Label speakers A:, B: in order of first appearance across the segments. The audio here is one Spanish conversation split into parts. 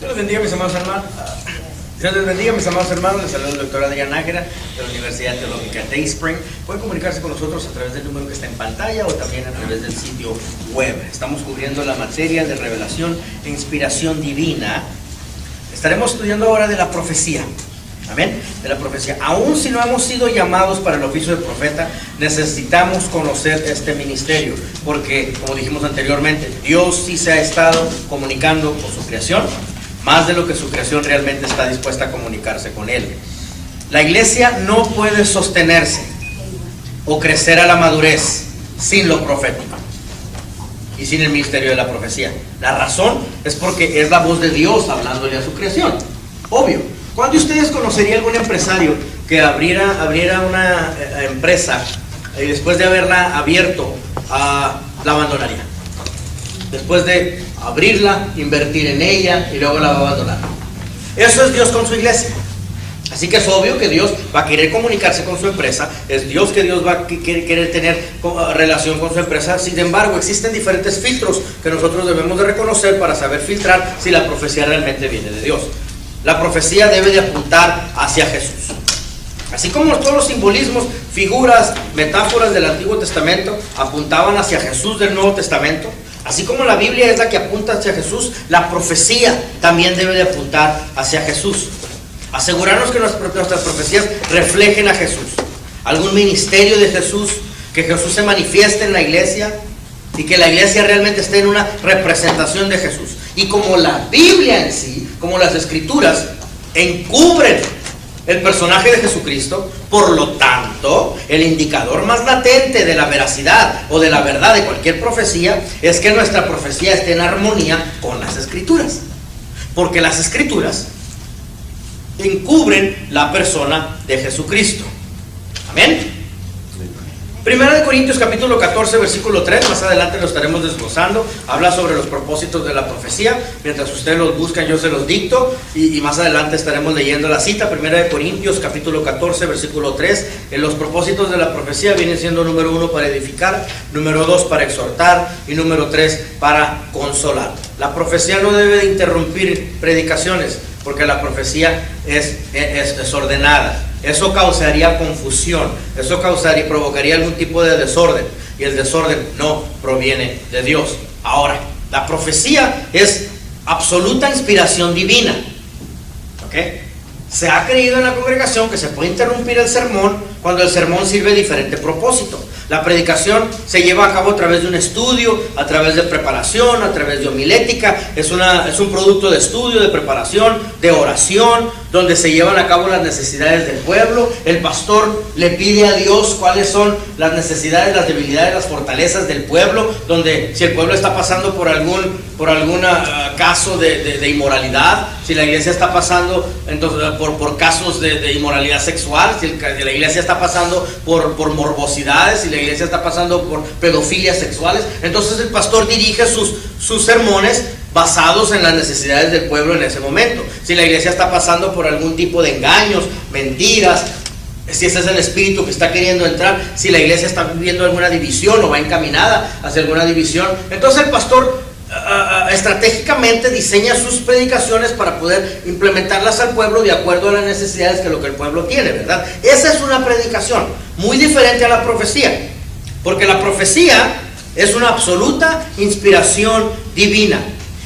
A: Dios les bendiga, mis amados hermanos. Dios les bendiga, mis amados hermanos. Les saluda el doctor Adrián Nájera de la Universidad Teológica Dayspring. Pueden comunicarse con nosotros a través del número que está en pantalla o también a través del sitio web. Estamos cubriendo la materia de revelación e inspiración divina. Estaremos estudiando ahora de la profecía. Amén, de la profecía. Aún si no hemos sido llamados para el oficio de profeta, necesitamos conocer este ministerio, porque, como dijimos anteriormente, Dios sí se ha estado comunicando con su creación, más de lo que su creación realmente está dispuesta a comunicarse con Él. La iglesia no puede sostenerse o crecer a la madurez sin lo profético y sin el ministerio de la profecía. La razón es porque es la voz de Dios hablándole a su creación. Obvio. ¿Cuándo ustedes conocerían algún empresario que abriera una empresa y después de haberla abierto la abandonaría? Después de abrirla, invertir en ella y luego la va a abandonar. Eso es Dios con su iglesia. Así que es obvio que Dios va a querer comunicarse con su empresa. Es Dios que Dios va a querer tener relación con su empresa. Sin embargo, existen diferentes filtros que nosotros debemos de reconocer para saber filtrar si la profecía realmente viene de Dios. La profecía debe de apuntar hacia Jesús. Así como todos los simbolismos, figuras, metáforas del Antiguo Testamento apuntaban hacia Jesús del Nuevo Testamento, así como la Biblia es la que apunta hacia Jesús, la profecía también debe de apuntar hacia Jesús. Asegurarnos que nuestras profecías reflejen a Jesús. Algún ministerio de Jesús, que Jesús se manifieste en la iglesia y que la iglesia realmente esté en una representación de Jesús. Y como la Biblia en sí, como las Escrituras, encubren el personaje de Jesucristo, por lo tanto, el indicador más latente de la veracidad o de la verdad de cualquier profecía es que nuestra profecía esté en armonía con las Escrituras. Porque las Escrituras encubren la persona de Jesucristo. Amén. Primera de Corintios capítulo 14 versículo 3, más adelante lo estaremos desglosando, habla sobre los propósitos de la profecía. Mientras ustedes los buscan, yo se los dicto y más adelante estaremos leyendo la cita. Primera de Corintios capítulo 14 versículo 3. En los propósitos de la profecía vienen siendo número 1 para edificar, número 2 para exhortar y número 3 para consolar. La profecía no debe de interrumpir predicaciones, porque la profecía es ordenada. Eso causaría confusión, eso provocaría algún tipo de desorden, y el desorden no proviene de Dios. Ahora, la profecía es absoluta inspiración divina. ¿Ok? Se ha creído en la congregación que se puede interrumpir el sermón cuando el sermón sirve a diferente propósito. La predicación se lleva a cabo a través de un estudio, a través de preparación, a través de homilética. Es un producto de estudio, de preparación, de oración, donde se llevan a cabo las necesidades del pueblo. El pastor le pide a Dios cuáles son las necesidades, las debilidades, las fortalezas del pueblo, donde si el pueblo está pasando por algún caso de inmoralidad, si la iglesia está pasando entonces por casos de inmoralidad sexual, si la iglesia está pasando por morbosidades, si la iglesia está pasando por pedofilias sexuales, entonces el pastor dirige sus sermones basados en las necesidades del pueblo en ese momento. Si la iglesia está pasando por algún tipo de engaños, mentiras, si ese es el espíritu que está queriendo entrar, si la iglesia está viviendo alguna división o va encaminada hacia alguna división, entonces el pastor estratégicamente diseña sus predicaciones para poder implementarlas al pueblo de acuerdo a las necesidades que lo que el pueblo tiene, ¿verdad? Esa es una predicación muy diferente a la profecía, porque la profecía es una absoluta inspiración divina.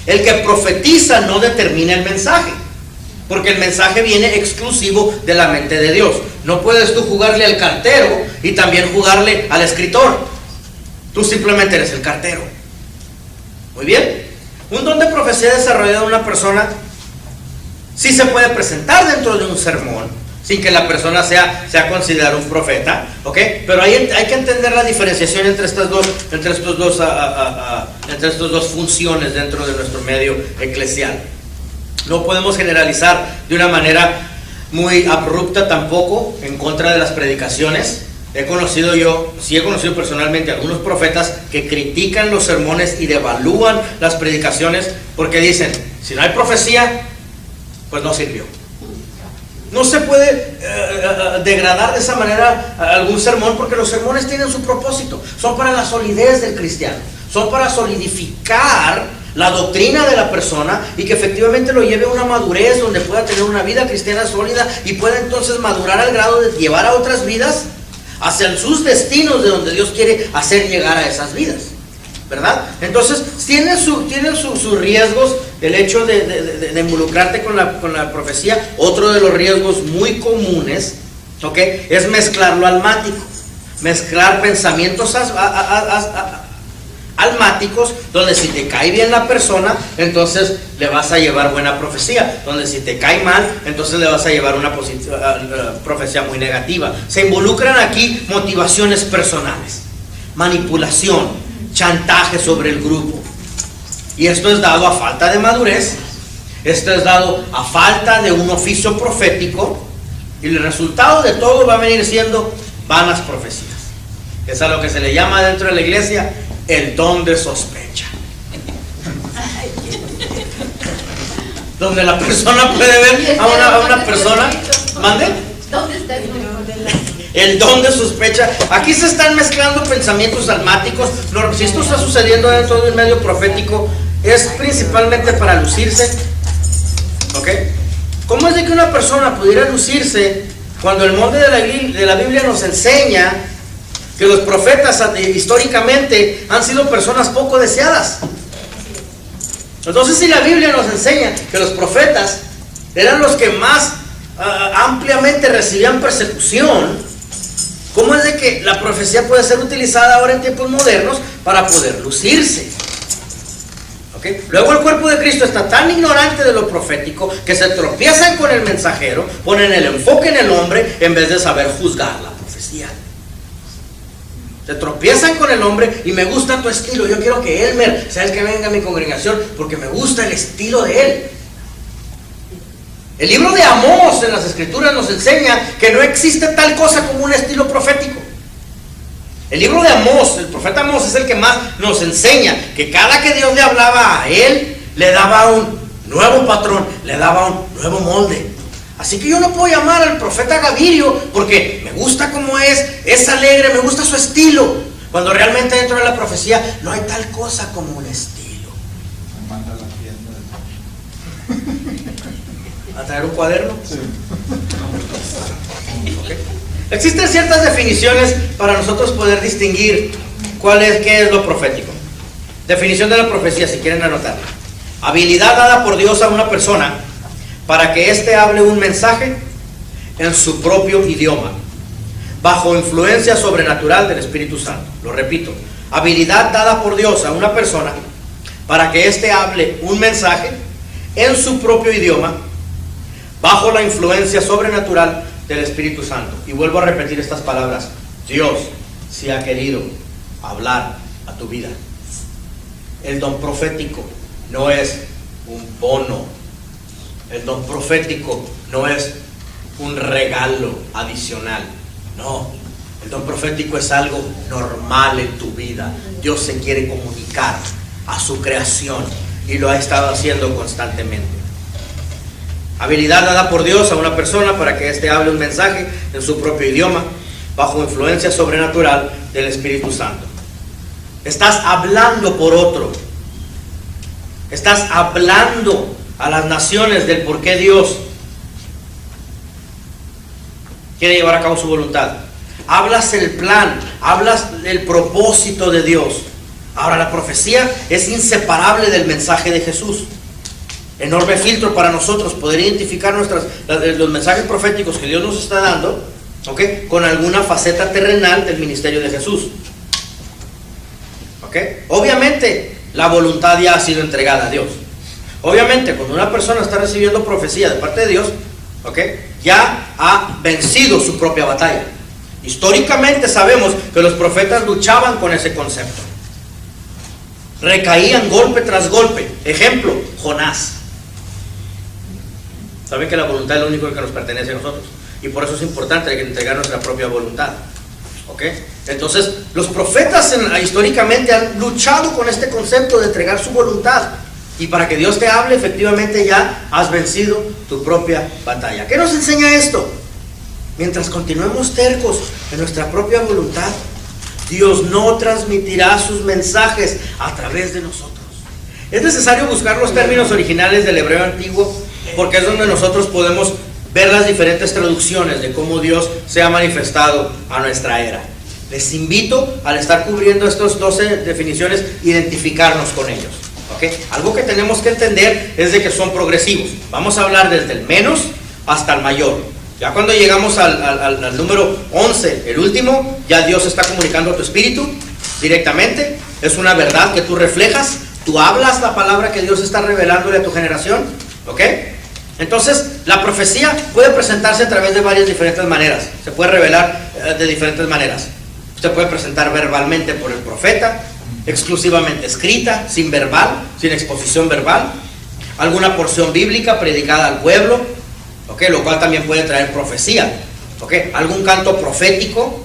A: El que profetiza no determina el mensaje, porque el mensaje viene exclusivo de la mente de Dios. No puedes tú jugarle al cartero y también jugarle al escritor. Tú simplemente eres el cartero. Muy bien. Un don de profecía desarrollado en una persona sí se puede presentar dentro de un sermón, sin que la persona sea considerada un profeta, ¿ok? Pero hay que entender la diferenciación entre estas dos funciones dentro de nuestro medio eclesial. No podemos generalizar de una manera muy abrupta tampoco en contra de las predicaciones. He conocido personalmente algunos profetas que critican los sermones y devalúan las predicaciones porque dicen, si no hay profecía, pues no sirvió. No se puede degradar de esa manera algún sermón, porque los sermones tienen su propósito. Son para la solidez del cristiano, son para solidificar la doctrina de la persona y que efectivamente lo lleve a una madurez donde pueda tener una vida cristiana sólida y pueda entonces madurar al grado de llevar a otras vidas hacia sus destinos de donde Dios quiere hacer llegar a esas vidas, ¿verdad? Entonces tienen sus riesgos el hecho de involucrarte con la profecía. Otro de los riesgos muy comunes, ¿ok?, es mezclar lo almático, mezclar pensamientos almáticos, donde si te cae bien la persona, entonces le vas a llevar buena profecía, donde si te cae mal, entonces le vas a llevar una profecía muy negativa. Se involucran aquí motivaciones personales, manipulación, chantaje sobre el grupo, y esto es dado a falta de madurez, esto es dado a falta de un oficio profético, y el resultado de todo va a venir siendo vanas profecías. Es a lo que se le llama dentro de la iglesia el don de sospecha, donde la persona puede ver a una persona. ¿Mande?
B: ¿Dónde está
A: el don de sospecha? Aquí se están mezclando pensamientos almáticos. Si esto está sucediendo dentro de un medio profético, es principalmente para lucirse, ¿ok? ¿Cómo es de que una persona pudiera lucirse cuando el molde de la Biblia nos enseña que los profetas históricamente han sido personas poco deseadas? Entonces, si la Biblia nos enseña que los profetas eran los que más ampliamente recibían persecución, ¿cómo es de que la profecía puede ser utilizada ahora en tiempos modernos para poder lucirse? ¿Okay? Luego el cuerpo de Cristo está tan ignorante de lo profético que se tropiezan con el mensajero, ponen el enfoque en el hombre en vez de saber juzgar la profecía. Se tropiezan con el hombre y me gusta tu estilo, yo quiero que Elmer sea el que venga a mi congregación porque me gusta el estilo de él. El libro de Amós en las escrituras nos enseña que no existe tal cosa como un estilo profético. El libro de Amós, el profeta Amós es el que más nos enseña que cada que Dios le hablaba a él, le daba un nuevo patrón, le daba un nuevo molde. Así que yo no puedo llamar al profeta Gavirio porque me gusta cómo es alegre, me gusta su estilo, cuando realmente dentro de la profecía no hay tal cosa como un estilo.
C: Me manda la tienda.
A: ¿A traer un cuaderno?
C: Sí.
A: Okay. Existen ciertas definiciones para nosotros poder distinguir qué es lo profético. Definición de la profecía, si quieren anotarla: habilidad dada por Dios a una persona para que éste hable un mensaje en su propio idioma, bajo influencia sobrenatural del Espíritu Santo. Lo repito: habilidad dada por Dios a una persona para que éste hable un mensaje en su propio idioma, bajo la influencia sobrenatural del Espíritu Santo. Y vuelvo a repetir estas palabras: Dios sí ha querido hablar a tu vida. El don profético no es un bono, el don profético no es un regalo adicional, no, el don profético es algo normal en tu vida. Dios se quiere comunicar a su creación y lo ha estado haciendo constantemente. Habilidad dada por Dios a una persona para que éste hable un mensaje en su propio idioma, bajo influencia sobrenatural del Espíritu Santo. Estás hablando por otro. Estás hablando a las naciones del por qué Dios quiere llevar a cabo su voluntad. Hablas el plan, hablas el propósito de Dios. Ahora, la profecía es inseparable del mensaje de Jesús. Enorme filtro para nosotros poder identificar los mensajes proféticos que Dios nos está dando, ¿okay?, con alguna faceta terrenal del ministerio de Jesús. ¿Okay? Obviamente la voluntad ya ha sido entregada a Dios. Obviamente cuando una persona está recibiendo profecía de parte de Dios, ¿okay?, ya ha vencido su propia batalla. Históricamente sabemos que los profetas luchaban con ese concepto. Recaían golpe tras golpe. Ejemplo, Jonás. Saben que la voluntad es lo único que nos pertenece a nosotros, y por eso es importante entregar nuestra propia voluntad. ¿Okay? Entonces, los profetas históricamente han luchado con este concepto de entregar su voluntad, y para que Dios te hable, efectivamente ya has vencido tu propia batalla. ¿Qué nos enseña esto? Mientras continuemos tercos en nuestra propia voluntad, Dios no transmitirá sus mensajes a través de nosotros. Es necesario buscar los términos originales del hebreo antiguo porque es donde nosotros podemos ver las diferentes traducciones de cómo Dios se ha manifestado a nuestra era. Les invito, al estar cubriendo estas 12 definiciones, identificarnos con ellos. ¿Okay? Algo que tenemos que entender es de que son progresivos. Vamos a hablar desde el menos hasta el mayor. Ya cuando llegamos al número 11, el último, ya Dios está comunicando a tu espíritu directamente. Es una verdad que tú reflejas. Tú hablas la palabra que Dios está revelándole a tu generación. ¿Ok? Entonces, la profecía puede presentarse a través de varias diferentes maneras. Se puede revelar de diferentes maneras. Se puede presentar verbalmente por el profeta, exclusivamente escrita, sin verbal, sin exposición verbal, alguna porción bíblica predicada al pueblo, ¿okay? Lo cual también puede traer profecía, ¿okay? Algún canto profético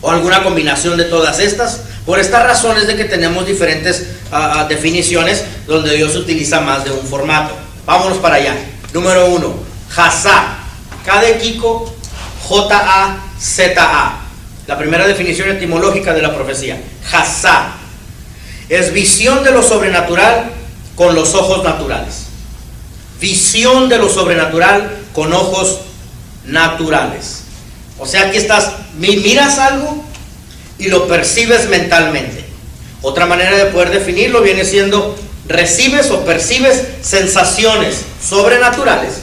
A: o alguna combinación de todas estas. Por estas razones de que tenemos diferentes definiciones donde Dios utiliza más de un formato. Vámonos para allá. Número 1, Jazá, K de Kiko, J-A-Z-A. La primera definición etimológica de la profecía. Jazá es visión de lo sobrenatural con los ojos naturales. Visión de lo sobrenatural con ojos naturales. O sea, aquí estás, miras algo y lo percibes mentalmente. Otra manera de poder definirlo viene siendo: recibes o percibes sensaciones sobrenaturales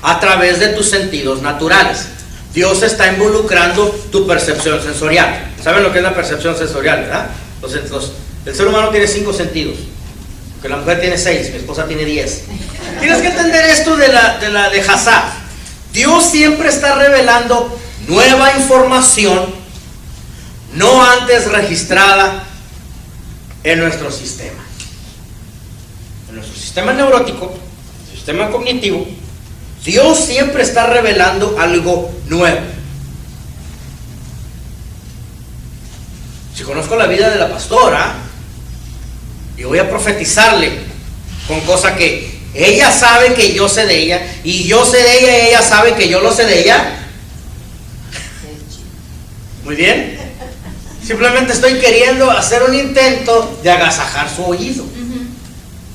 A: a través de tus sentidos naturales. Dios está involucrando tu percepción sensorial. ¿Saben lo que es la percepción sensorial, verdad? El ser humano tiene 5 sentidos, que la mujer tiene 6, mi esposa tiene 10. Tienes que entender esto de Jazá. Dios siempre está revelando nueva información no antes registrada en nuestro sistema. En nuestro sistema neurótico, sistema cognitivo, Dios siempre está revelando algo nuevo. Si conozco la vida de la pastora y voy a profetizarle con cosas que ella sabe que yo sé de ella, y yo sé de ella y ella sabe que yo lo sé de ella, muy bien, simplemente estoy queriendo hacer un intento de agasajar su oído.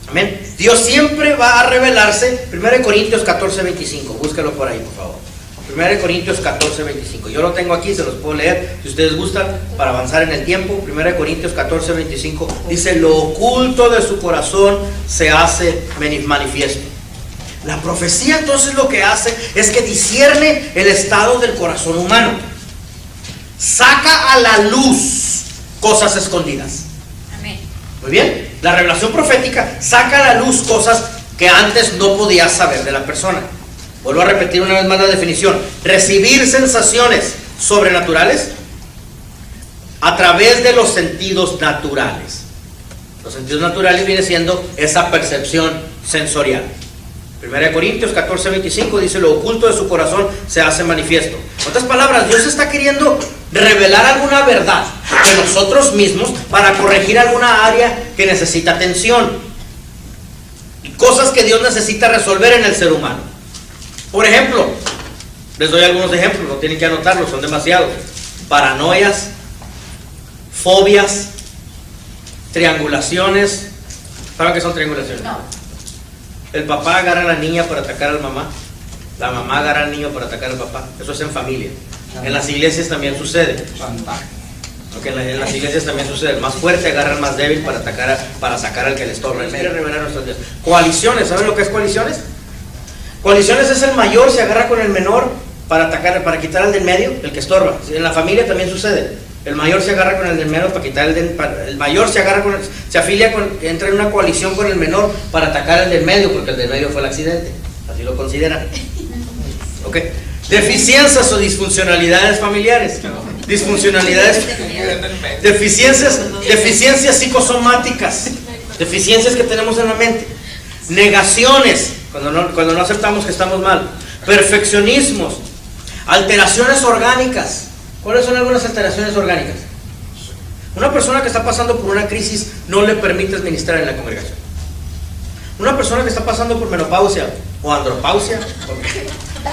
A: Amén. Dios siempre va a revelarse. 1 Corintios 14:25, búscalo por ahí, por favor. 1 Corintios 14:25, yo lo tengo aquí, se los puedo leer si ustedes gustan para avanzar en el tiempo. 1 Corintios 14:25 dice: lo oculto de su corazón se hace manifiesto. La profecía entonces lo que hace es que discierne el estado del corazón humano, saca a la luz cosas escondidas.
B: Amén.
A: Muy bien, la revelación profética saca a la luz cosas que antes no podías saber de la persona. Vuelvo a repetir una vez más la definición: recibir sensaciones sobrenaturales a través de los sentidos naturales. Los sentidos naturales viene siendo esa percepción sensorial. 1 Corintios 14:25 dice: lo oculto de su corazón se hace manifiesto. En otras palabras, Dios está queriendo revelar alguna verdad de nosotros mismos para corregir alguna área que necesita atención, y cosas que Dios necesita resolver en el ser humano. Por ejemplo, les doy algunos ejemplos, no tienen que anotarlos, son demasiados. Paranoias, fobias, triangulaciones. ¿Saben qué son triangulaciones?
B: No.
A: El papá agarra a la niña para atacar a la mamá mamá agarra al niño para atacar al papá. Eso es en familia. En las iglesias también sucede. Porque en las iglesias también sucede. El más fuerte agarra al más débil para sacar al que le estorba. Él quiere revelar nuestros días. Coaliciones, ¿saben lo que es coaliciones? Coaliciones es el mayor se agarra con el menor para atacar, para quitar al del medio, el que estorba. En la familia también sucede. El mayor se agarra con el del menor para quitar el mayor se agarra se afilia entra en una coalición con el menor para atacar al del medio, porque el del medio fue el accidente. Así lo consideran. ¿Ok? Deficiencias o disfuncionalidades familiares. Deficiencias psicosomáticas. Deficiencias que tenemos en la mente. Negaciones, cuando no aceptamos que estamos mal. Perfeccionismos. Alteraciones orgánicas. ¿Cuáles son algunas alteraciones orgánicas? Una persona que está pasando por una crisis no le permites ministrar en la congregación. Una persona que está pasando por menopausia o andropausia,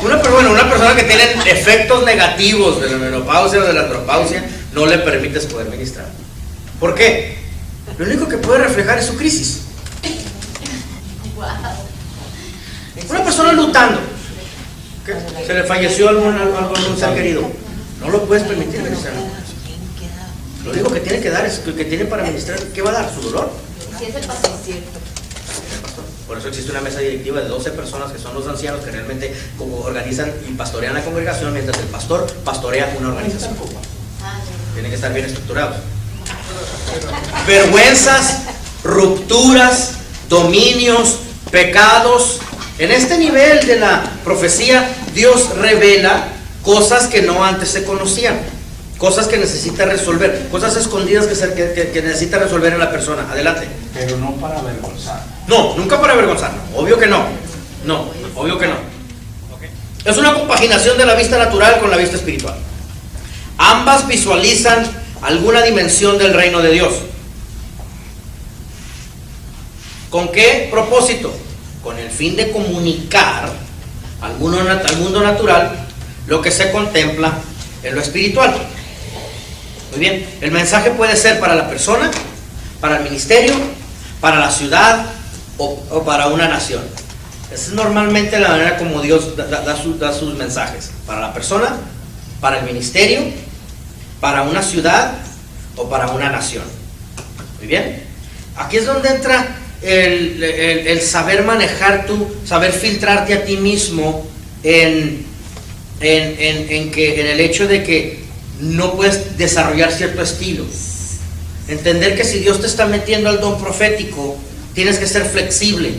A: una persona que tiene efectos negativos de la menopausia o de la andropausia, no le permites poder ministrar. ¿Por qué? lo único que puede reflejar es su crisis. Una persona luchando, se le falleció algún ser querido, no lo puedes permitir ministrar. Lo único que tiene que dar es que tiene para ministrar. ¿Qué va a dar? ¿Su dolor?
B: Sí, es el pastor, cierto.
A: Por eso existe una mesa directiva de 12 personas que son los ancianos que realmente organizan y pastorean la congregación, mientras el pastor pastorea una organización. Tienen que estar bien estructurados. Vergüenzas, rupturas, dominios, pecados. En este nivel de la profecía, Dios revela cosas que no antes se conocían, cosas que necesita resolver, cosas escondidas que necesita resolver en la persona. Adelante.
C: Pero no para avergonzar.
A: No, nunca para avergonzar. Obvio que no. No, obvio que no. Es una compaginación de la vista natural con la vista espiritual. Ambas visualizan alguna dimensión del reino de Dios. ¿Con qué propósito? Con el fin de comunicar al mundo natural lo que se contempla en lo espiritual. Muy bien, el mensaje puede ser para la persona, para el ministerio, para la ciudad o para una nación. Esa es normalmente la manera como Dios da sus mensajes. Para la persona, para el ministerio, para una ciudad o para una nación. Muy bien, aquí es donde entra el saber manejar saber filtrarte a ti mismo en el hecho de que no puedes desarrollar cierto estilo. Entender que si Dios te está metiendo al don profético, tienes que ser flexible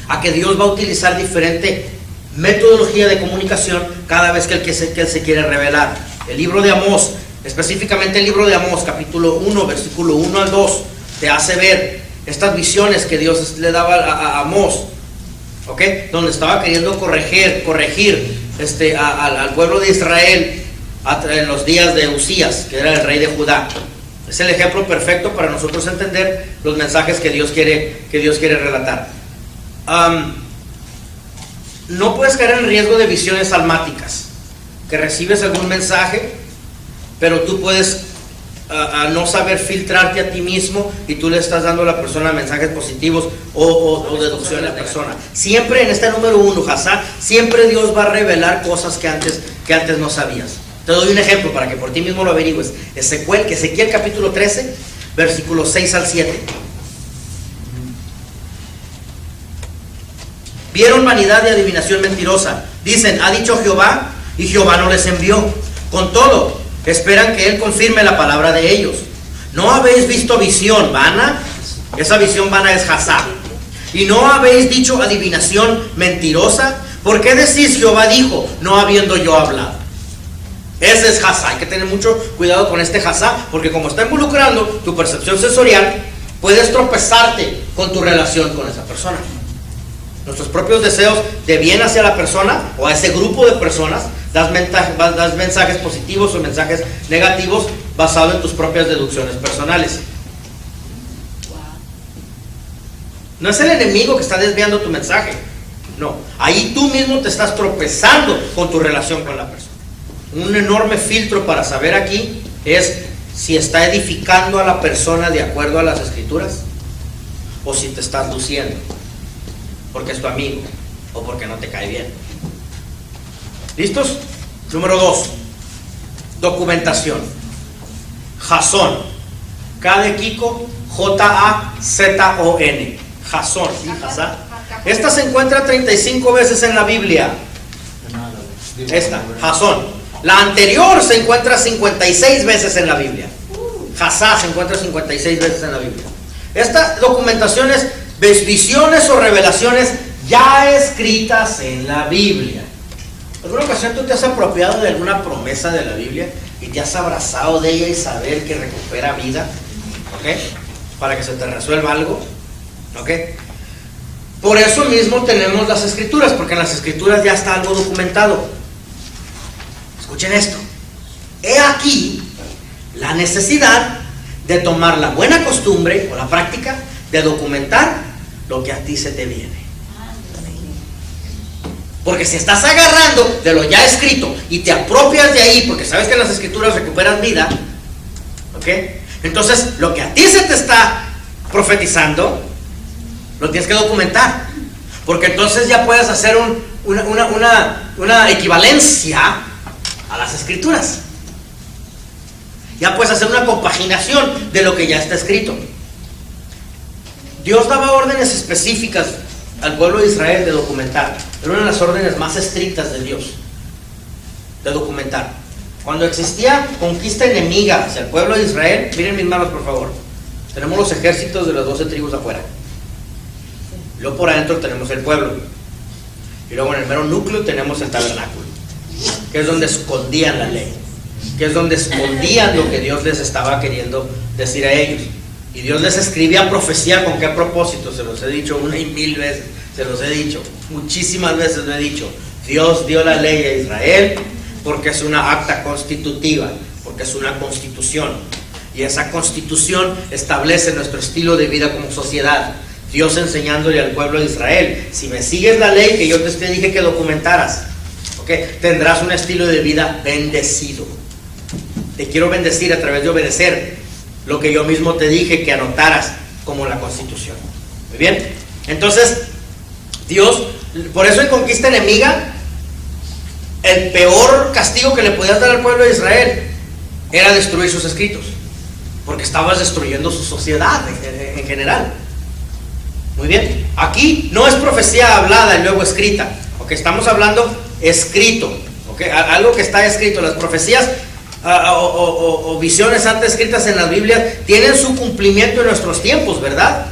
A: a que Dios va a utilizar diferente metodología de comunicación cada vez que Él se quiere revelar. El libro de Amós, específicamente el libro de Amós, capítulo 1, versículo 1 al 2, te hace ver estas visiones que Dios le daba a Amós, ¿ok? Donde estaba queriendo corregir al pueblo de Israel en los días de Usías, que era el rey de Judá. Es el ejemplo perfecto para nosotros entender los mensajes que Dios quiere relatar. No puedes caer en riesgo de visiones almáticas, que recibes algún mensaje, pero tú puedes no saber filtrarte a ti mismo y tú le estás dando a la persona mensajes positivos o deducción a la persona. Siempre en este número 1, Hazá, siempre Dios va a revelar cosas que antes no sabías. Te doy un ejemplo para que por ti mismo lo averigües. Ezequiel capítulo 13, versículos 6 al 7. Vieron vanidad y adivinación mentirosa. Dicen, ha dicho Jehová, y Jehová no les envió. Con todo, esperan que Él confirme la palabra de ellos. ¿No habéis visto visión vana? Esa visión vana es Hazá. ¿Y no habéis dicho adivinación mentirosa? ¿Por qué decís Jehová dijo, no habiendo yo hablado? Ese es Hazá. Hay que tener mucho cuidado con este Hazá, porque como está involucrando tu percepción sensorial, puedes tropezarte con tu relación con esa persona. Nuestros propios deseos de bien hacia la persona o a ese grupo de personas, das mensajes positivos o mensajes negativos basados en tus propias deducciones personales. No es el enemigo que está desviando tu mensaje. No, ahí tú mismo te estás tropezando con tu relación con la persona. Un enorme filtro para saber aquí es si está edificando a la persona de acuerdo a las escrituras o si te estás luciendo porque es tu amigo o porque no te cae bien. ¿Listos? Número 2, documentación. Jasón, K de Kiko, J-A-Z-O-N. Jasón, ¿sí? Jasá. Esta se encuentra 35 veces en la Biblia. Esta, Jasón. La anterior se encuentra 56 veces en la Biblia. Jasá se encuentra 56 veces en la Biblia. Esta documentación es visiones o revelaciones ya escritas en la Biblia. ¿En alguna ocasión tú te has apropiado de alguna promesa de la Biblia y te has abrazado de ella y saber que recupera vida? ¿Ok? Para que se te resuelva algo. ¿Ok? Por eso mismo tenemos las escrituras, porque en las escrituras ya está algo documentado. Escuchen esto. He aquí la necesidad de tomar la buena costumbre o la práctica de documentar lo que a ti se te viene. Porque si estás agarrando de lo ya escrito y te apropias de ahí, porque sabes que en las escrituras recuperas vida, ¿ok? Entonces lo que a ti se te está profetizando, lo tienes que documentar, porque entonces ya puedes hacer una equivalencia a las escrituras. Ya puedes hacer una compaginación de lo que ya está escrito. Dios daba órdenes específicas al pueblo de Israel de documentar. Era una de las órdenes más estrictas de Dios, de documentar. Cuando existía conquista enemiga hacia el pueblo de Israel, miren mis manos por favor, tenemos los ejércitos de las 12 tribus afuera. Luego por adentro tenemos el pueblo. Y luego en el mero núcleo tenemos el tabernáculo, que es donde escondían la ley, que es donde escondían lo que Dios les estaba queriendo decir a ellos. Y Dios les escribía profecía. ¿Con qué propósito? Se los he dicho 1,000 veces, se los he dicho, muchísimas veces lo he dicho. Dios dio la ley a Israel porque es una acta constitutiva, porque es una constitución. Y esa constitución establece nuestro estilo de vida como sociedad. Dios enseñándole al pueblo de Israel: si me sigues la ley que yo te dije que documentaras, ¿okay?, tendrás un estilo de vida bendecido. Te quiero bendecir a través de obedecer lo que yo mismo te dije que anotaras como la constitución. Muy bien, entonces Dios, por eso en conquista enemiga, el peor castigo que le podías dar al pueblo de Israel era destruir sus escritos, porque estabas destruyendo su sociedad en general. Muy bien, aquí no es profecía hablada y luego escrita, porque estamos hablando escrito, ¿okay? Algo que está escrito. Las profecías o visiones antes escritas en la Biblia tienen su cumplimiento en nuestros tiempos, ¿verdad?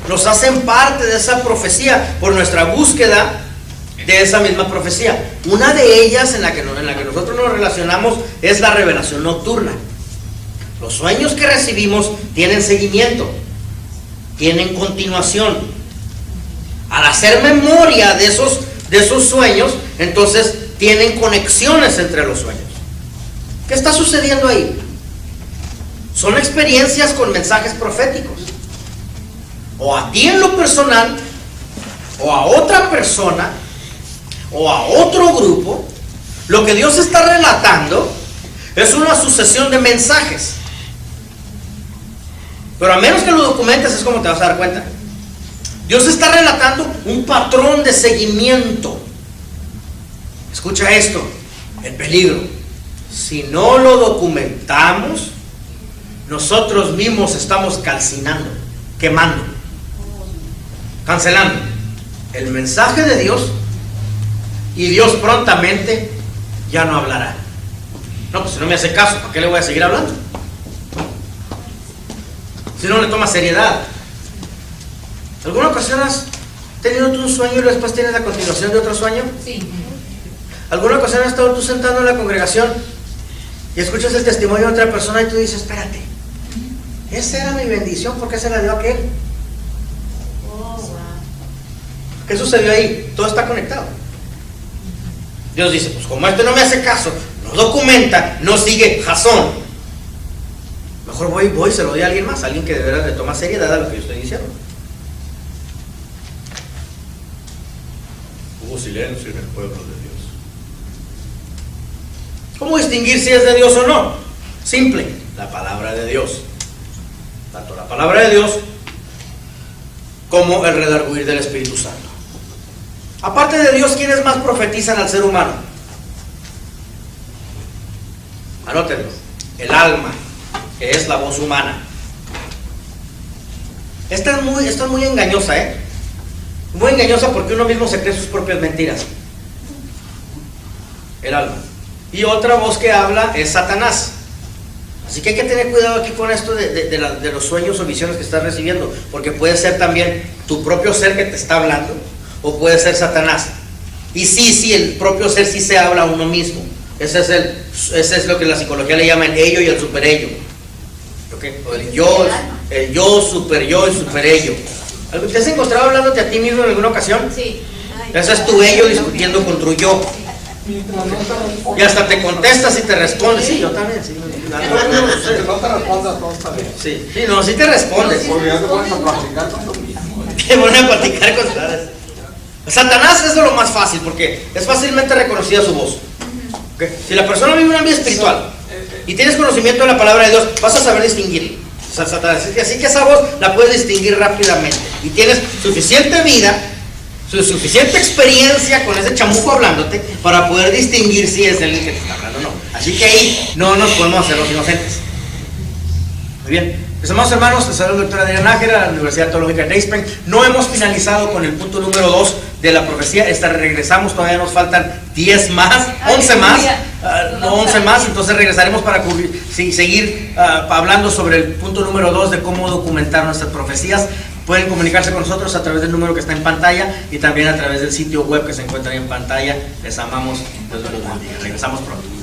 A: Nos hacen parte de esa profecía por nuestra búsqueda de esa misma profecía. Una de ellas en la que nosotros nos relacionamos es la revelación nocturna. Los sueños que recibimos tienen seguimiento, tienen continuación. Al hacer memoria de esos sueños, entonces tienen conexiones entre los sueños. ¿Qué está sucediendo ahí? Son experiencias con mensajes proféticos. O a ti en lo personal, o a otra persona, o a otro grupo. Lo que Dios está relatando es una sucesión de mensajes. Pero a menos que lo documentes, es como te vas a dar cuenta. Dios está relatando un patrón de seguimiento. Escucha esto, el peligro. Si no lo documentamos, nosotros mismos estamos calcinando, quemando, cancelando el mensaje de Dios, y Dios prontamente ya no hablará. No, pues si no me hace caso, ¿para qué le voy a seguir hablando? Si no le toma seriedad. ¿Alguna ocasión has tenido tú un sueño y después tienes la continuación de otro sueño?
B: Sí.
A: ¿Alguna ocasión has estado tú sentado en la congregación y escuchas el testimonio de otra persona y tú dices: espérate, esa era mi bendición, ¿por qué se la dio a aquel?
B: Oh, wow.
A: ¿Qué sucedió ahí? Todo está conectado. Dios dice: pues como este no me hace caso, no documenta, no sigue Jasón, mejor voy y se lo doy a alguien más, alguien que de verdad le toma seriedad a lo que yo estoy diciendo. Hubo silencio en el pueblo de Dios. ¿Cómo distinguir si es de Dios o no? Simple, la palabra de Dios. Tanto la palabra de Dios como el redarguir del Espíritu Santo. Aparte de Dios, ¿quiénes más profetizan al ser humano? Anótenlo. El alma, que es la voz humana. Esta es muy engañosa, muy engañosa, porque uno mismo se cree sus propias mentiras. El alma. Y otra voz que habla es Satanás. Así que hay que tener cuidado aquí con esto de los sueños o visiones que estás recibiendo, porque puede ser también tu propio ser que te está hablando, o puede ser Satanás. Y sí, el propio ser sí se habla a uno mismo. Ese es lo que la psicología le llama el ello y el superello. ¿Okay? O el yo, super yo y super ello. ¿Te has encontrado hablándote a ti mismo en alguna ocasión?
B: Sí.
A: Ese es tu ello discutiendo con tu yo. Y hasta te contestas y te respondes. Sí, yo también. Sí,
C: no te respondas, todo está bien.
A: Sí, no, sí te respondes.
C: Porque ya te pones a platicar con lo mismo.
A: Te pones a platicar con Satanás es de lo más fácil, porque es fácilmente reconocida su voz. ¿Okay? Si la persona vive una vida espiritual y tienes conocimiento de la palabra de Dios, vas a saber distinguir. Así que esa voz la puedes distinguir rápidamente. Y tienes suficiente vida, suficiente experiencia con ese chamuco hablándote para poder distinguir si es él el que te está hablando o no. Así que ahí no nos podemos hacer los inocentes. Muy bien. Mis amados hermanos, les saluda el doctor Adrián Nájera de la Universidad Teológica de Day Spring. No hemos finalizado con el punto número 2 de la profecía. Regresamos, todavía nos faltan 10 más, 11 más. No 11 más, entonces regresaremos para seguir hablando sobre el punto número 2 de cómo documentar nuestras profecías. Pueden comunicarse con nosotros a través del número que está en pantalla y también a través del sitio web que se encuentra ahí en pantalla. Les amamos, Dios los bendiga. Regresamos pronto.